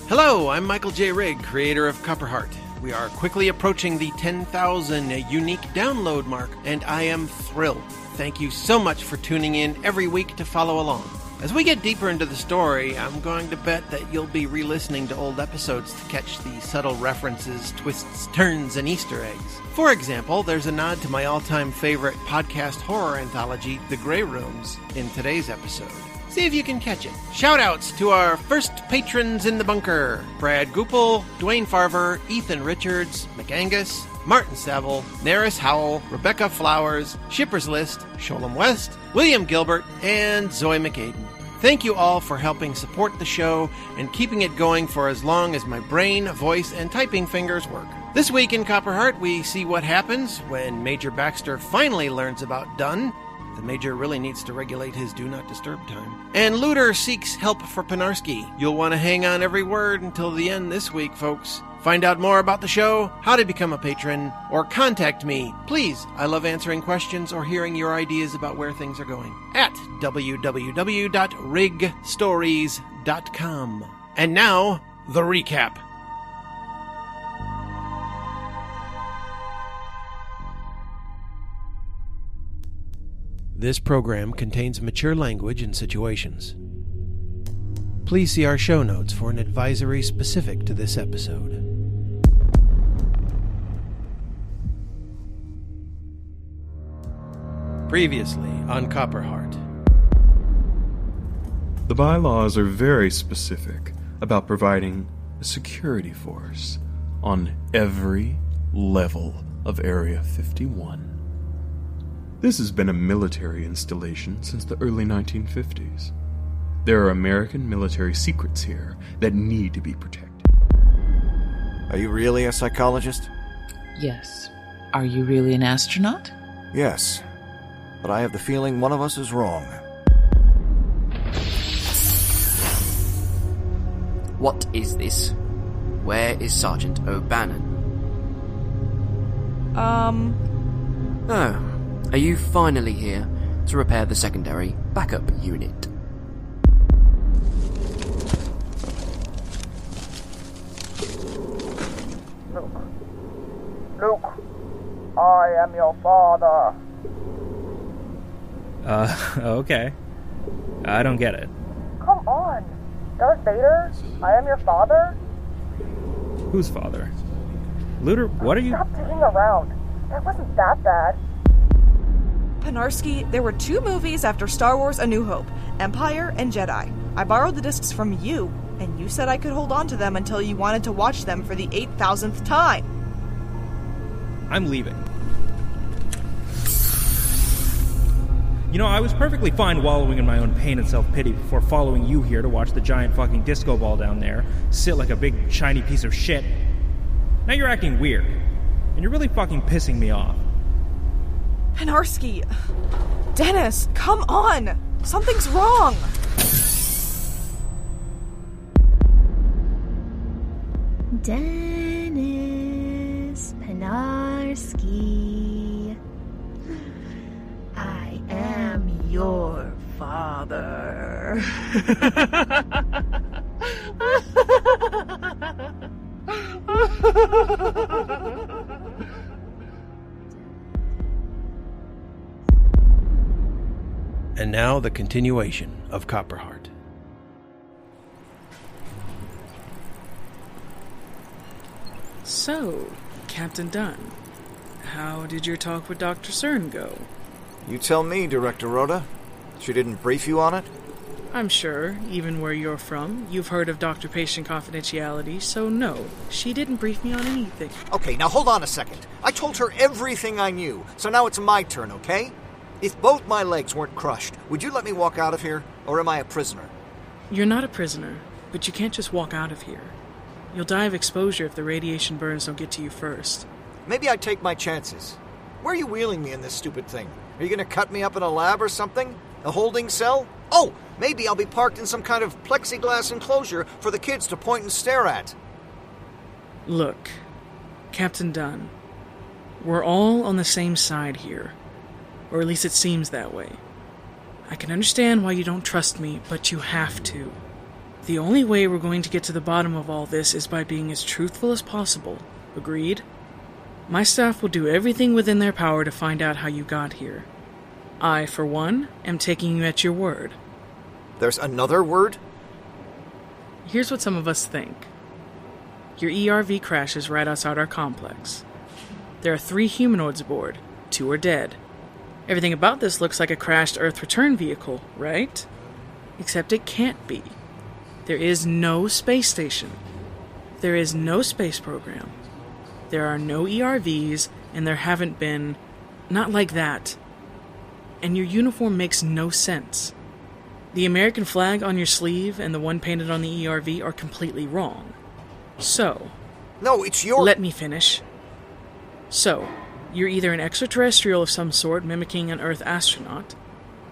Hello, I'm Michael J. Rigg, creator of Copperheart. We are quickly approaching the 10,000 unique download mark, and I am thrilled. Thank you so much for tuning in every week to follow along. As we get deeper into the story, I'm going to bet that you'll be re-listening to old episodes to catch the subtle references, twists, turns, and Easter eggs. For example, there's a nod to my all-time favorite podcast horror anthology, The Grey Rooms, in today's episode. See if you can catch it. Shout-outs to our first patrons in the bunker: Brad Goupel, Dwayne Farver, Ethan Richards, McAngus, Martin Savill, Naris Howell, Rebecca Flowers, Shipper's List, Sholem West, William Gilbert, and Zoe McAden. Thank you all for helping support the show and keeping it going for as long as my brain, voice, and typing fingers work. This week in Copperheart, we see what happens when Major Baxter finally learns about Dunn. The Major really needs to regulate his do not disturb time. And Looter seeks help for Penarski. You'll want to hang on every word until the end this week, folks. Find out more about the show, how to become a patron, or contact me. Please, I love answering questions or hearing your ideas about where things are going at www.rigstories.com. And now, the recap. This program contains mature language and situations. Please see our show notes for an advisory specific to this episode. Previously on Copperheart. The bylaws are very specific about providing a security force on every level of Area 51. This has been a military installation since the early 1950s. There are American military secrets here that need to be protected. Are you really a psychologist? Yes. Are you really an astronaut? Yes. But I have the feeling one of us is wrong. What is this? Where is Sergeant O'Bannon? Oh, are you finally here to repair the secondary backup unit? Luke, I am your father. Okay. I don't get it. Come on. Darth Vader, I am your father? Whose father? Looter, what are you... Stop digging around. That wasn't that bad. Penarski, there were 2 movies after Star Wars A New Hope, Empire and Jedi. I borrowed the discs from you, and you said I could hold on to them until you wanted to watch them for the 8,000th time. I'm leaving. You know, I was perfectly fine wallowing in my own pain and self-pity before following you here to watch the giant fucking disco ball down there sit like a big shiny piece of shit. Now you're acting weird, and you're really fucking pissing me off. Penarski! Dennis, come on! Something's wrong! Dennis Penarski, I am your father. And now the continuation of Copperheart. So, Captain Dunn, how did your talk with Dr. Cern go? You tell me, Director Rhoda. She didn't brief you on it? I'm sure, even where you're from, you've heard of doctor-patient confidentiality, so no, she didn't brief me on anything. Okay, now hold on a second. I told her everything I knew, so now it's my turn, okay? If both my legs weren't crushed, would you let me walk out of here, or am I a prisoner? You're not a prisoner, but you can't just walk out of here. You'll die of exposure if the radiation burns don't get to you first. Maybe I'd take my chances. Where are you wheeling me in this stupid thing? Are you going to cut me up in a lab or something? A holding cell? Oh, maybe I'll be parked in some kind of plexiglass enclosure for the kids to point and stare at. Look, Captain Dunn, we're all on the same side here. Or at least it seems that way. I can understand why you don't trust me, but you have to. The only way we're going to get to the bottom of all this is by being as truthful as possible. Agreed? My staff will do everything within their power to find out how you got here. I, for one, am taking you at your word. There's another word? Here's what some of us think. Your ERV crashes right outside our complex. There are 3 humanoids aboard. 2 are dead. Everything about this looks like a crashed Earth return vehicle, right? Except it can't be. There is no space station. There is no space program. There are no ERVs, and there haven't been... Not like that. And your uniform makes no sense. The American flag on your sleeve and the one painted on the ERV are completely wrong. So... No, it's your... Let me finish. So, you're either an extraterrestrial of some sort mimicking an Earth astronaut,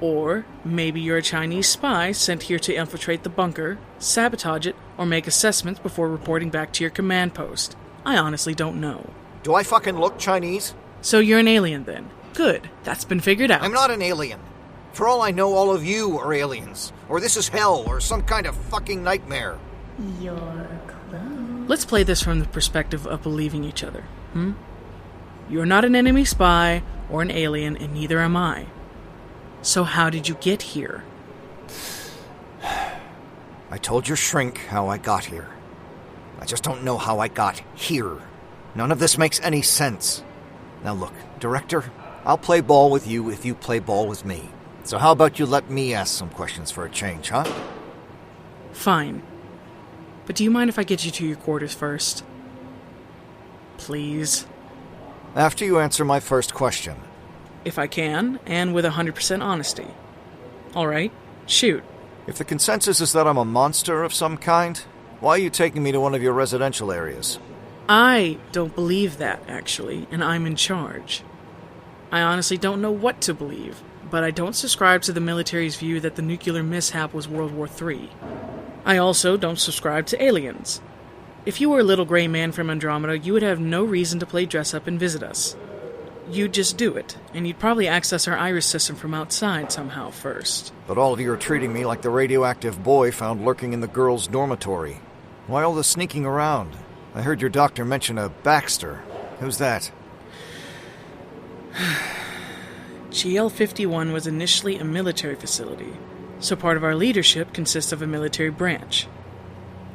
or maybe you're a Chinese spy sent here to infiltrate the bunker, sabotage it, or make assessments before reporting back to your command post. I honestly don't know. Do I fucking look Chinese? So you're an alien then. Good. That's been figured out. I'm not an alien. For all I know, all of you are aliens. Or this is hell, or some kind of fucking nightmare. You're close. Let's play this from the perspective of believing each other, You're not an enemy spy or an alien, and neither am I. So how did you get here? I told your shrink how I got here. I just don't know how I got here. None of this makes any sense. Now look, Director, I'll play ball with you if you play ball with me. So how about you let me ask some questions for a change, huh? Fine. But do you mind if I get you to your quarters first? Please. After you answer my first question. If I can, and with 100% honesty. Alright, shoot. If the consensus is that I'm a monster of some kind, why are you taking me to one of your residential areas? I don't believe that, actually, and I'm in charge. I honestly don't know what to believe, but I don't subscribe to the military's view that the nuclear mishap was World War III. I also don't subscribe to aliens. If you were a little gray man from Andromeda, you would have no reason to play dress-up and visit us. You'd just do it, and you'd probably access our iris system from outside somehow first. But all of you are treating me like the radioactive boy found lurking in the girls' dormitory. Why all the sneaking around? I heard your doctor mention a Baxter. Who's that? GL51 was initially a military facility, so part of our leadership consists of a military branch.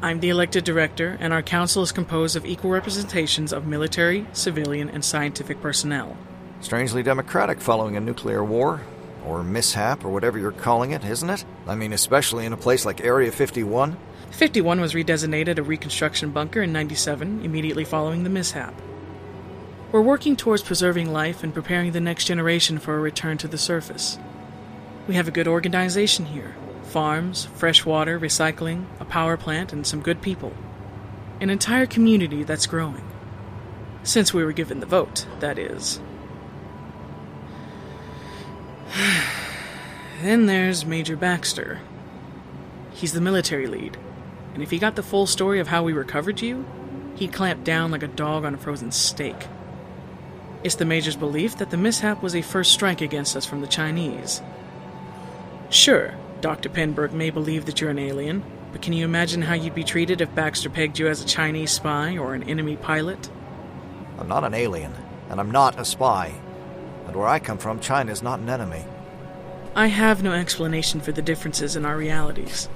I'm the elected director, and our council is composed of equal representations of military, civilian, and scientific personnel. Strangely democratic following a nuclear war, or mishap, or whatever you're calling it, isn't it? I mean, especially in a place like Area 51. 51 was redesignated a reconstruction bunker in '97, immediately following the mishap. We're working towards preserving life and preparing the next generation for a return to the surface. We have a good organization here. Farms, fresh water, recycling, a power plant, and some good people. An entire community that's growing. Since we were given the vote, that is. Then there's Major Baxter. He's the military lead, and if he got the full story of how we recovered you, he'd clamp down like a dog on a frozen steak. It's the Major's belief that the mishap was a first strike against us from the Chinese. Sure, Dr. Penberg may believe that you're an alien, but can you imagine how you'd be treated if Baxter pegged you as a Chinese spy or an enemy pilot? I'm not an alien, and I'm not a spy. And where I come from, China's not an enemy. I have no explanation for the differences in our realities.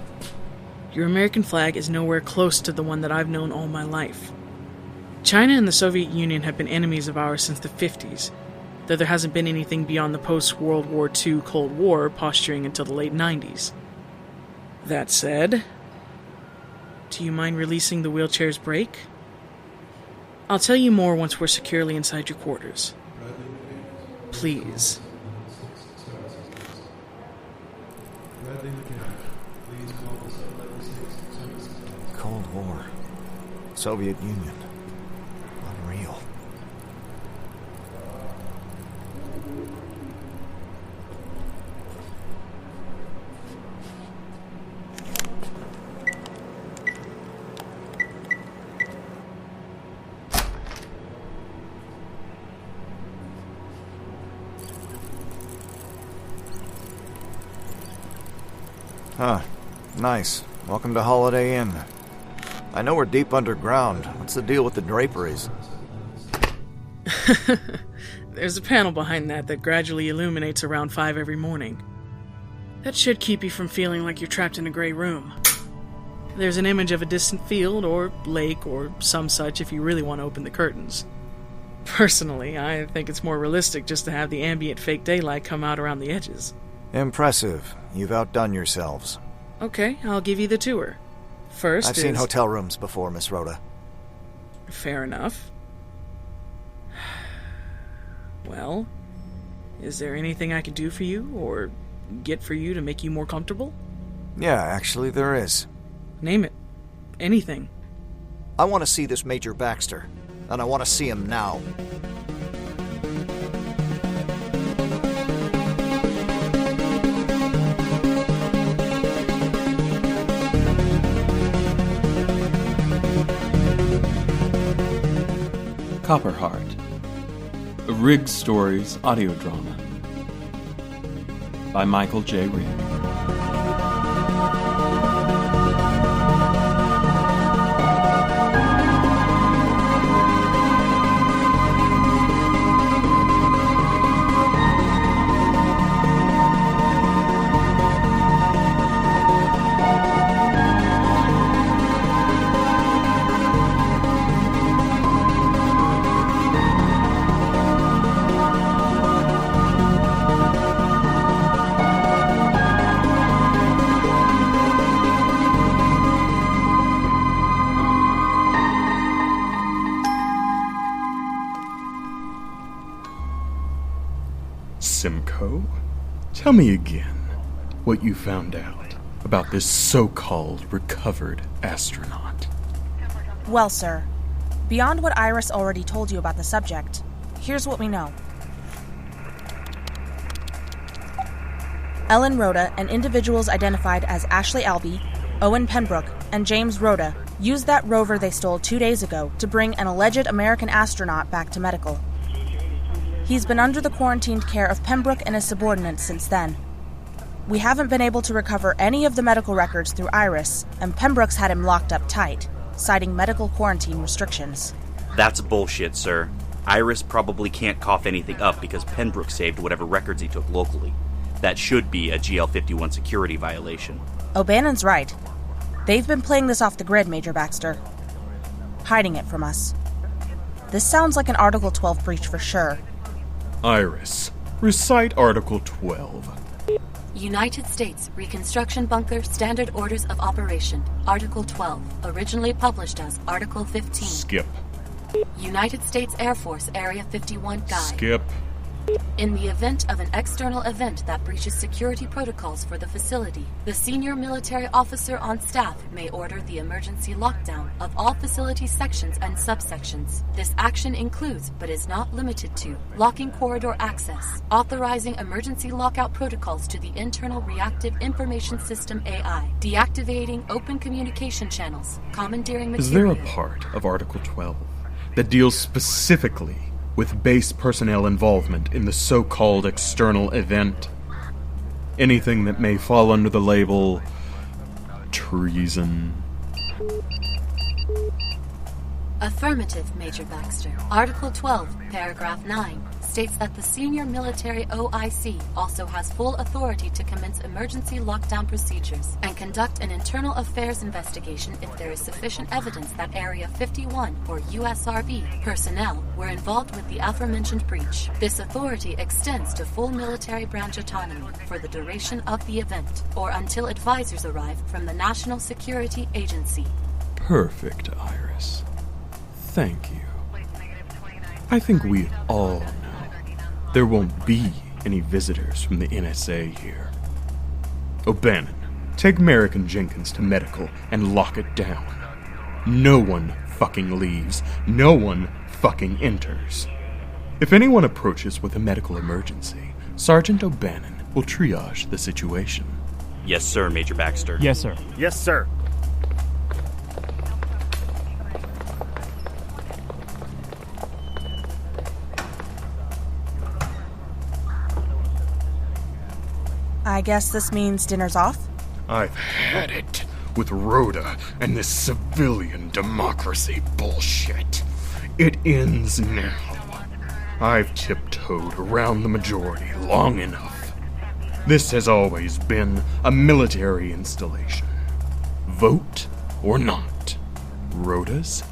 Your American flag is nowhere close to the one that I've known all my life. China and the Soviet Union have been enemies of ours since the 50s, though there hasn't been anything beyond the post-World War II Cold War posturing until the late 90s. That said, do you mind releasing the wheelchair's brake? I'll tell you more once we're securely inside your quarters. Please. Cold War. Soviet Union. Unreal. Huh. Nice. Welcome to Holiday Inn. I know we're deep underground. What's the deal with the draperies? There's a panel behind that gradually illuminates around 5 every morning. That should keep you from feeling like you're trapped in a gray room. There's an image of a distant field or lake or some such if you really want to open the curtains. Personally, I think it's more realistic just to have the ambient fake daylight come out around the edges. Impressive. You've outdone yourselves. Okay, I'll give you the tour. First I've seen hotel rooms before, Miss Rhoda. Fair enough. Well, is there anything I can do for you or get for you to make you more comfortable? Yeah, actually there is. Name it. Anything. I want to see this Major Baxter, and I want to see him now. Copperheart, a Rigg Stories audio drama by Michael J. Rigg. Simcoe, tell me again what you found out about this so-called recovered astronaut. Well, sir, beyond what Iris already told you about the subject, here's what we know. Ellen Rhoda and individuals identified as Ashley Albee, Owen Pembroke, and James Rhoda used that rover they stole 2 days ago to bring an alleged American astronaut back to medical. He's been under the quarantined care of Pembroke and his subordinates since then. We haven't been able to recover any of the medical records through Iris, and Pembroke's had him locked up tight, citing medical quarantine restrictions. That's bullshit, sir. Iris probably can't cough anything up because Pembroke saved whatever records he took locally. That should be a GL51 security violation. O'Bannon's right. They've been playing this off the grid, Major Baxter. Hiding it from us. This sounds like an Article 12 breach for sure. Iris, recite Article 12. United States Reconstruction Bunker Standard Orders of Operation, Article 12, originally published as Article 15. Skip. United States Air Force Area 51 Guide. Skip. In the event of an external event that breaches security protocols for the facility, the senior military officer on staff may order the emergency lockdown of all facility sections and subsections. This action includes, but is not limited to, locking corridor access, authorizing emergency lockout protocols to the internal reactive information system AI, deactivating open communication channels, commandeering material. Is there a part of Article 12 that deals specifically with base personnel involvement in the so-called external event? Anything that may fall under the label treason? Affirmative, Major Baxter. Article 12, Paragraph 9, states that the senior military OIC also has full authority to commence emergency lockdown procedures and conduct an internal affairs investigation if there is sufficient evidence that Area 51 or USRB personnel were involved with the aforementioned breach. This authority extends to full military branch autonomy for the duration of the event or until advisors arrive from the National Security Agency. Perfect, Iris. Thank you. I think we all know there won't be any visitors from the NSA here. O'Bannon, take MERRICK and Jenkins to medical and lock it down. No one fucking leaves. No one fucking enters. If anyone approaches with a medical emergency, Sergeant O'Bannon will triage the situation. Yes, sir, Major Baxter. Yes, sir. Yes, sir. I guess this means dinner's off? I've had it. with Rhoda and this civilian democracy bullshit. It ends now. I've tiptoed around the majority long enough. This has always been a military installation. Vote or not, Rhoda's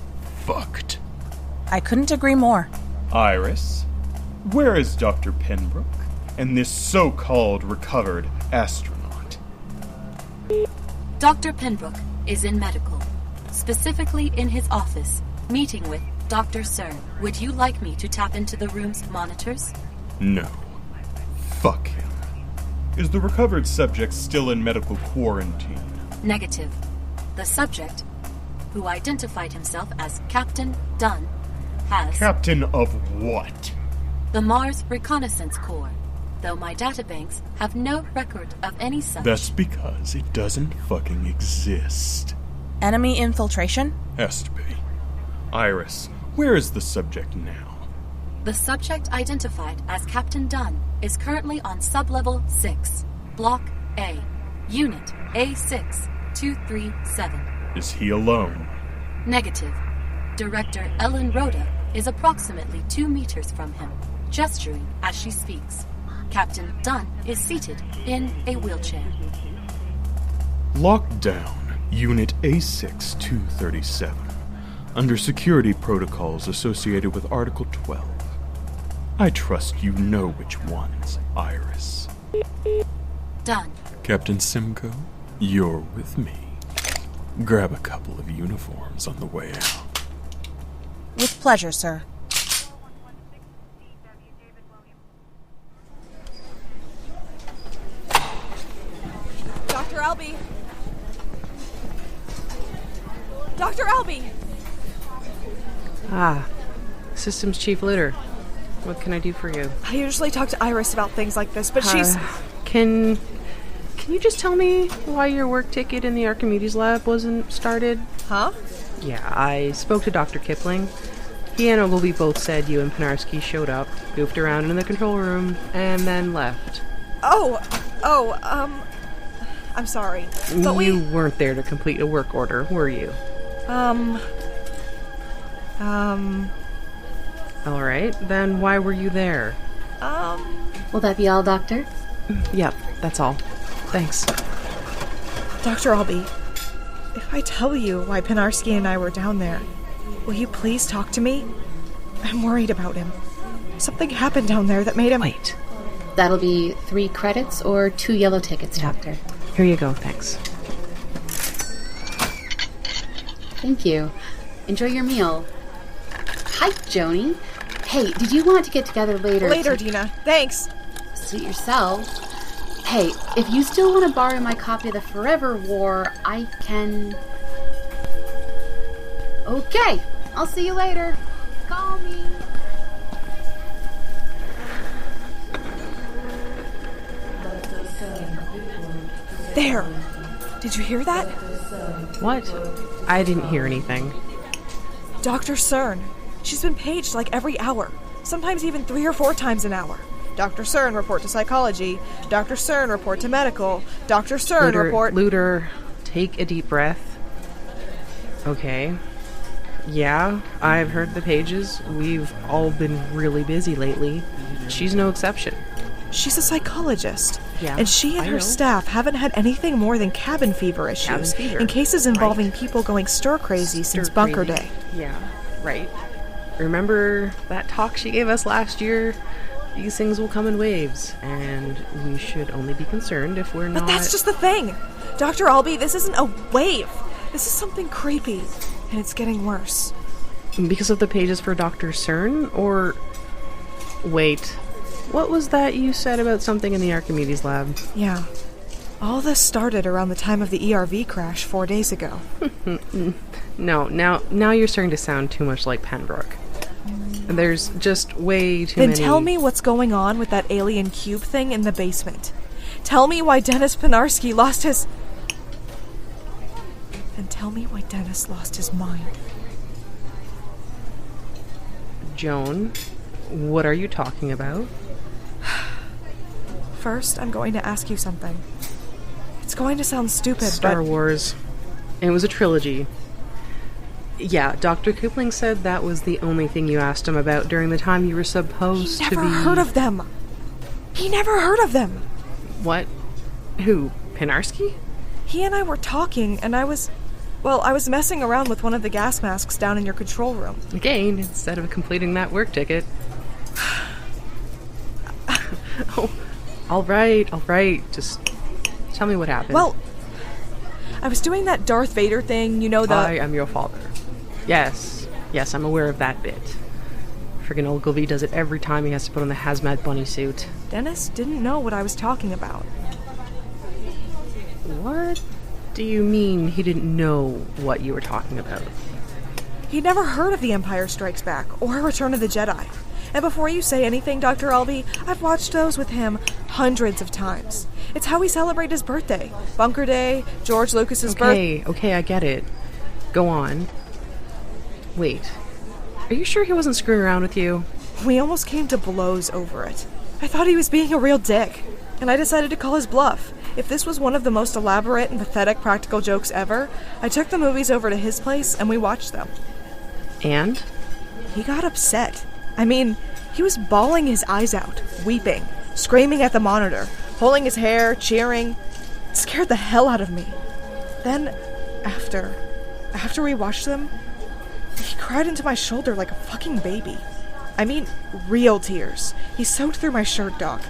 fucked. I couldn't agree more. Iris, where is Dr. Penbrook and this so-called recovered astronaut? Dr. Penbrook is in medical, specifically in his office, meeting with Dr. CERN. Would you like me to tap into the room's monitors? No. Fuck him. Is the recovered subject still in medical quarantine? Negative. The subject, who identified himself as Captain Dunn, has... Captain of what? The Mars Reconnaissance Corps, though my databanks have no record of any such. That's because it doesn't fucking exist. Enemy infiltration? Has to be. Iris, where is the subject now? The subject identified as Captain Dunn is currently on Sublevel 6, Block A, Unit A6237. Is he alone? Negative. Director Ellen Rhoda is approximately 2 meters from him, gesturing as she speaks. Captain Dunn is seated in a wheelchair. Lock down Unit A6237 under security protocols associated with Article 12. I trust you know which ones, Iris. Done. Captain Simcoe, you're with me. Grab a couple of uniforms on the way out. With pleasure, sir. Dr. Albee! Dr. Albee! Ah, Systems Chief Litter. What can I do for you? I usually talk to Iris about things like this, but she's... Can you just tell me why your work ticket in the Archimedes lab wasn't started? Huh? Yeah, I spoke to Dr. Kipling. He and Ogilvy both said you and Penarski showed up, goofed around in the control room, and then left. I'm sorry. But you weren't there to complete a work order, were you? Alright, then why were you there? Will that be all, Doctor? Yep, that's all. Thanks. Dr. Albee, if I tell you why Penarski and I were down there, will you please talk to me? I'm worried about him. Something happened down there that made him... Wait. That'll be 3 credits or 2 yellow tickets, Doctor. Here you go, thanks. Thank you. Enjoy your meal. Hi, Joni. Hey, did you want to get together later? Later, Dina. Thanks. Suit yourself. Hey, if you still want to borrow my copy of the Forever War, I can... Okay, I'll see you later. Call me. There. Did you hear that? What? I didn't hear anything. Dr. CERN. She's been paged like every hour. Sometimes even 3 or 4 times an hour. Dr. CERN, report to psychology. Dr. CERN, report to medical. Dr. CERN, report... Luder, take a deep breath. Okay. Yeah, I've heard the pages. We've all been really busy lately. She's no exception. She's a psychologist. Yeah, and she and her staff haven't had anything more than cabin fever issues. In cases involving people going stir-crazy since bunker day. Yeah, right. Remember that talk she gave us last year? These things will come in waves, and we should only be concerned if we're not... But that's just the thing! Dr. Albee, this isn't a wave! This is something creepy, and it's getting worse. Because of the pages for Dr. CERN, or... Wait, what was that you said about something in the Archimedes lab? Yeah. All this started around the time of the ERV crash 4 days ago. No, now you're starting to sound too much like Penbrook. There's just way too many... Then tell me what's going on with that alien cube thing in the basement. Tell me why Dennis Penarski lost his... And tell me why Dennis lost his mind. Joan, what are you talking about? First, I'm going to ask you something. It's going to sound stupid, Star Wars. It was a trilogy. Yeah, Dr. Kipling said that was the only thing you asked him about during the time you were supposed to be... He never heard of them. He never heard of them. What? Who? Pinarsky? He and I were talking, and I was messing around with one of the gas masks down in your control room. Again, instead of completing that work ticket. Oh, all right. Just tell me what happened. Well, I was doing that Darth Vader thing, I am your father. Yes, I'm aware of that bit. Friggin' Ogilvy does it every time he has to put on the hazmat bunny suit. Dennis didn't know what I was talking about. What do you mean he didn't know what you were talking about? He'd never heard of The Empire Strikes Back or Return of the Jedi. And before you say anything, Dr. Albee, I've watched those with him hundreds of times. It's how we celebrate his birthday. Bunker Day, George Lucas's birthday. Okay, I get it. Go on. Wait. Are you sure he wasn't screwing around with you? We almost came to blows over it. I thought he was being a real dick, and I decided to call his bluff. If this was one of the most elaborate and pathetic practical jokes ever, I took the movies over to his place and we watched them. And? He got upset. I mean, he was bawling his eyes out, weeping, screaming at the monitor, pulling his hair, cheering. It scared the hell out of me. Then, after we watched them, he cried into my shoulder like a fucking baby. I mean, real tears. He soaked through my shirt, Doc.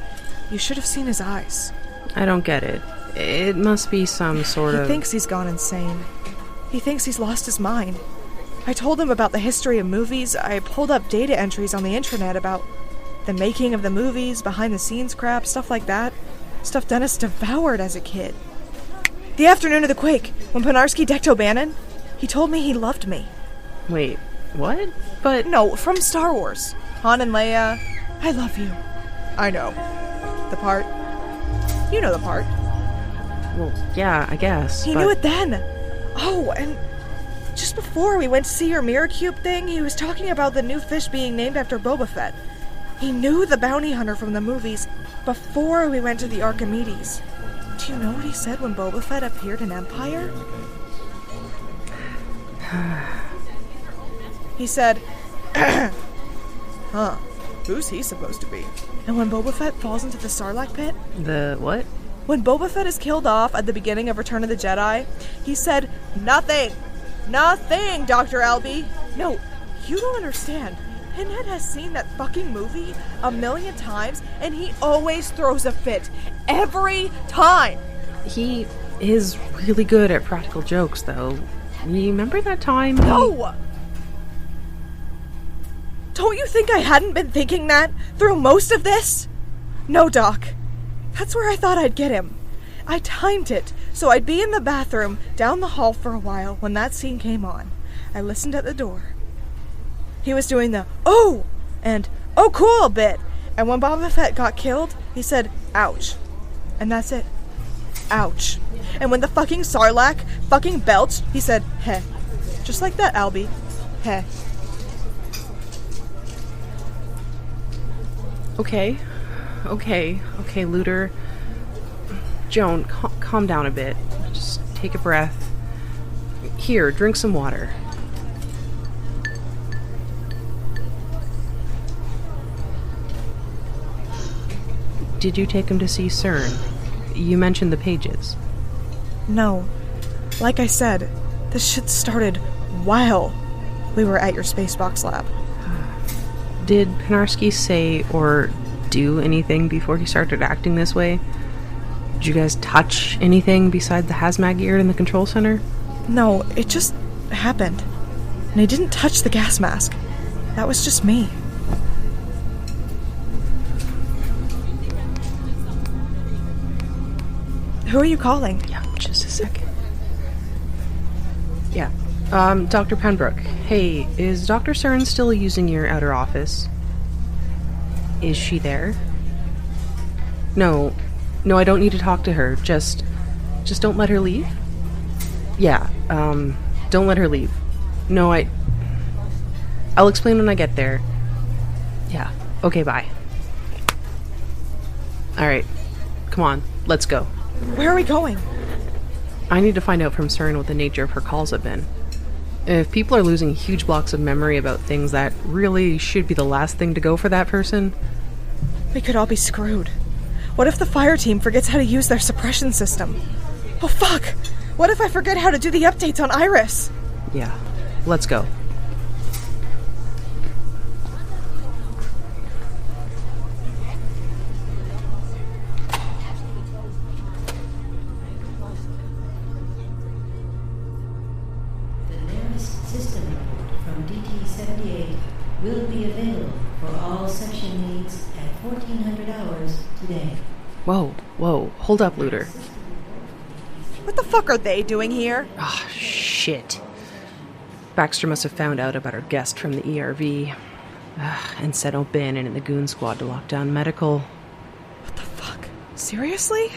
You should have seen his eyes. I don't get it. It must be some sort of... He thinks he's gone insane. He thinks he's lost his mind. I told him about the history of movies. I pulled up data entries on the internet about the making of the movies, behind-the-scenes crap, stuff like that. Stuff Dennis devoured as a kid. The afternoon of the quake, when Pinarsky decked O'Bannon, he told me he loved me. Wait, what? But... No, from Star Wars. Han and Leia, I love you. I know. The part. You know the part. Well, yeah, I guess. He knew it then. Oh, and just before we went to see your mirror cube thing, he was talking about the new fish being named after Boba Fett. He knew the bounty hunter from the movies before we went to the Archimedes. Do you know what he said when Boba Fett appeared in Empire? He said, huh, who's he supposed to be? And when Boba Fett falls into the Sarlacc pit... The what? When Boba Fett is killed off at the beginning of Return of the Jedi, he said, nothing, Dr. Albee. No, you don't understand. Pinhead has seen that fucking movie 1,000,000 times, and he always throws a fit. Every time! He is really good at practical jokes, though. Remember that time? No! Don't you think I hadn't been thinking that through most of this? No, Doc. That's where I thought I'd get him. I timed it so I'd be in the bathroom down the hall for a while when that scene came on. I listened at the door. He was doing the, oh, and, oh, cool bit. And when Boba Fett got killed, he said, ouch. And that's it. Ouch. And when the fucking Sarlacc fucking belched, he said, heh. Just like that, Albee. Heh. Okay, Looter. Joan, calm down a bit. Just take a breath. Here, drink some water. Did you take him to see CERN? You mentioned the pages. No. Like I said, this shit started while we were at your Spacebox lab. Did Pinarsky say or do anything before he started acting this way? Did you guys touch anything beside the hazmat gear in the control center? No, it just happened. And I didn't touch the gas mask. That was just me. Who are you calling? Yeah, just a second. Yeah. Dr. Penbrook. Hey, is Dr. CERN still using your outer office? Is she there? No, I don't need to talk to her. Just don't let her leave? Yeah, don't let her leave. No, I'll explain when I get there. Yeah, okay, bye. Alright, come on, let's go. Where are we going? I need to find out from CERN what the nature of her calls have been. If people are losing huge blocks of memory about things that really should be the last thing to go for that person... We could all be screwed. What if the fire team forgets how to use their suppression system? Oh, fuck! What if I forget how to do the updates on Iris? Yeah, let's go. Will be available for all section needs at 1400 hours today. Whoa, hold up, Looter. What the fuck are they doing here? Ah, shit. Baxter must have found out about our guest from the ERV and sent O'Bannon and the goon squad to lock down medical. What the fuck? Seriously?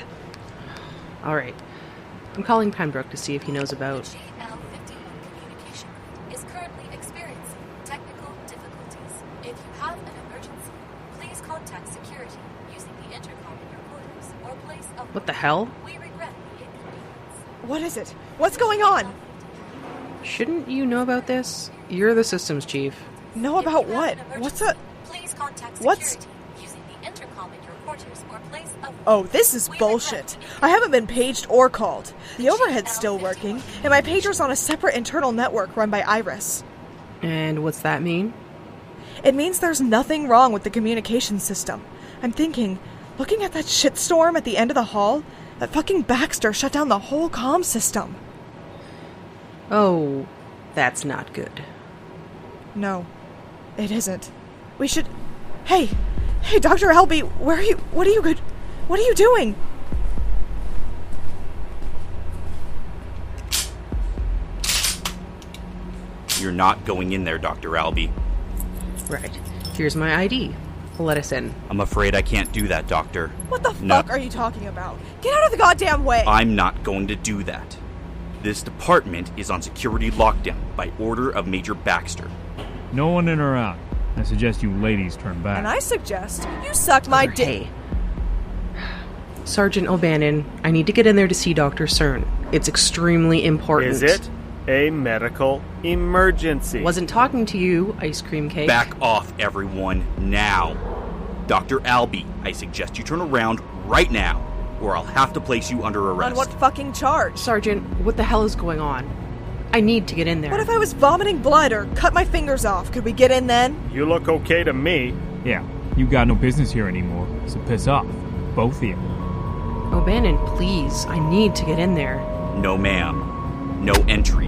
Alright. I'm calling Pembroke to see if he knows about... GL51 communication is currently experiencing technical difficulties. If you have an emergency, please contact security using the intercom in your quarters or place of... What the hell? We regret the inconvenience. What is it? What's going on? Shouldn't you know about this? You're the systems chief. Know about what? What's a... Please contact security using the intercom in your quarters or place of... Oh, this is bullshit. I haven't been paged or called. The overhead's still working, and my pager's on a separate internal network run by Iris. And what's that mean? It means there's nothing wrong with the communication system. I'm thinking, looking at that shitstorm at the end of the hall, that fucking Baxter shut down the whole comm system. Oh, that's not good. No, it isn't. We should... Hey, Dr. Albee, where are you? What are you doing? You're not going in there, Dr. Albee. Right. Here's my ID. Let us in. I'm afraid I can't do that, Doctor. What the fuck are you talking about? Get out of the goddamn way! I'm not going to do that. This department is on security lockdown by order of Major Baxter. No one in or out. I suggest you ladies turn back. And I suggest you suck my dick. Sergeant O'Bannon, I need to get in there to see Dr. CERN. It's extremely important. Is it a medical emergency? Wasn't talking to you, ice cream cake. Back off, everyone, now. Dr. Albee, I suggest you turn around right now, or I'll have to place you under arrest. On what fucking charge? Sergeant, what the hell is going on? I need to get in there. What if I was vomiting blood or cut my fingers off? Could we get in then? You look okay to me. Yeah, you got no business here anymore, so piss off. Both of you. O'Bannon, please. I need to get in there. No, ma'am. No entry.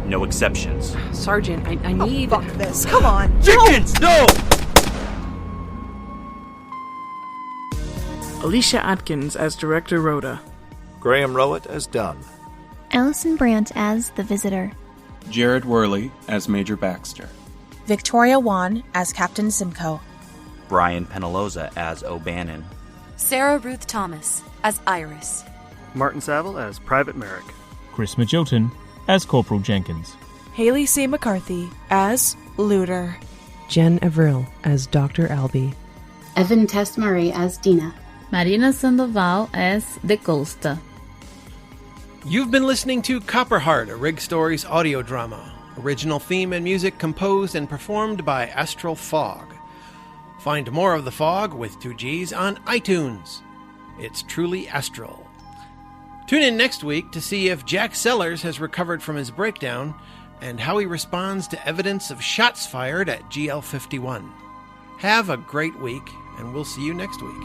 No exceptions. Sergeant, I need... Oh, fuck this. Come on. Chickens, no! Alicia Atkins as Director Rhoda. Graham Rowett as Dunn. Allison Brandt as the Visitor. Jared Worley as Major Baxter. Victoria Wan as Captain Simcoe. Brian Penaloza as O'Bannon. Sarah Ruth Thomas as Iris. Martin Savill as Private Merrick. Chris Majotin as Corporal Jenkins. Haley C. McCarthy as Looter. Jen Avril as Dr. Albee. Evan Test Murray as Dina. Marina Sandoval as the Ghost. You've been listening to Copperheart, a Rig Stories audio drama. Original theme and music composed and performed by Astral Fogg. Find more of The Fog with 2 G's on iTunes. It's truly astral. Tune in next week to see if Jack Sellers has recovered from his breakdown and how he responds to evidence of shots fired at GL51. Have a great week, and we'll see you next week.